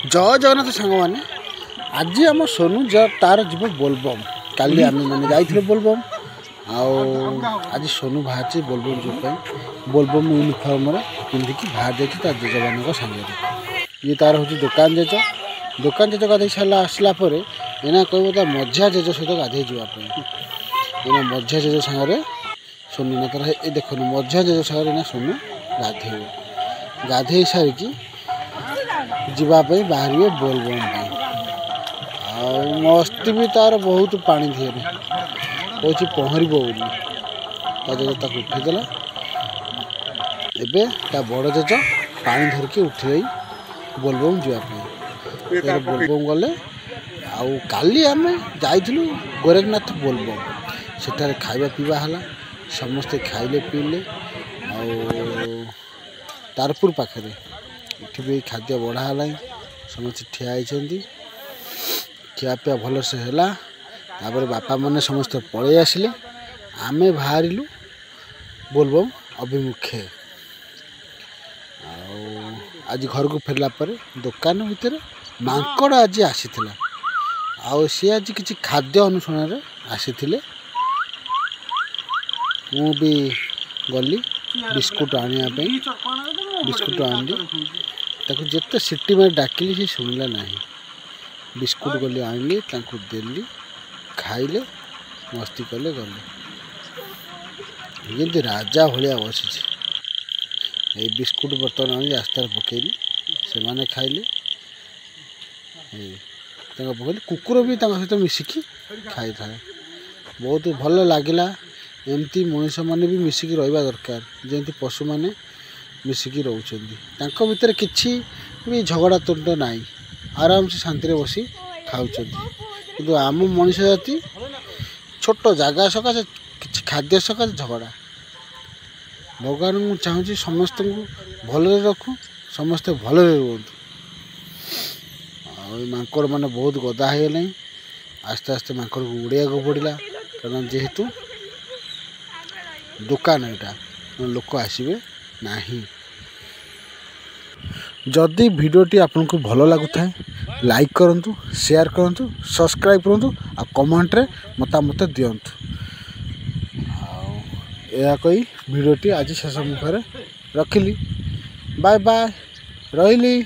जय जगन्नाथ सांग मैंने आज आम सोनू तार जीव बोलबम काली आम मैंने जाइए बोलबम आज सोनू बाहर बोलबम जो बोलबम यूनिफर्म पिंधिकी बाहर जाता जेज सागर ये तार हूँ दुकान जेज गाधे सारा आसला एना कह मझिया जेज सहित गाधे जावाई मझिया जेज सागर सोनू ना तर ये देख मझिया जेज सागर सोनू गाधे सारिकी जीवाई बाहर बोलबम मस्ती भी तार बहुत पानी दिए कौच पहर जेज उठेदेला एबे बड़ जेज पानी धरिकी उठे बोलबम जावाई बोलबम गले काली आम जाइलु गोरखनाथ बोलबम सेठारे खाଇବା पीवा है समस्ते खाइले पीले तारपुर पाखे इठी भी खाद्य बढ़ा है समस्त ठिया खियापिया भल से है बापा मैंने समस्त पलि आसिले आमे बाहरिलु बोलबम अभिमुखे आज घर को फेरला पर दुकान भितर मांकड़ आज आसी सी आज किसी खाद्य अनुसरण आसी मु भी गली बिस्कुट आने बिस्कुट आनी ताको जिते सिटी में डाकिली से शुणिला ना बिस्कुट गली आनली देली खाइले मस्ती कले गले जमी राजा भाया बसी ये बिस्कुट बर्तन आनी रास्तार पकईली से माने खाइले पकड़ कुकुर भी सहित मिसिकी खाई था बहुत भल लगिला एमती मनीष मैंने भी मिसिकी रहा दरकार जमी पशु मैंने मिसिकी रोच भितर किसी भी झगड़ा तुंड ना आराम से शांति बसी खाऊँ कि आम मनीष जाति छोट जगह सकाशे कि खाद्य सकाशे झगड़ा भगवान को चाहूँगी समस्त को भल रखु समस्ते भल रुहतु मांकड़ मैंने बहुत गदा हो गले आस्ते आस्ते मांकड़ को उड़िया को पड़ा कारण जेहेतु दुकान यहाँ लोक आसबे नहीं जदि वीडियोटी आपन को भल लगुता है लाइक करूँ शेयर करूँ सब्सक्राइब करूँ आ कमेंट रे मतामत दिंतु या कही वीडियोटी आज शेष मुखर रखिली बाय बाय रही।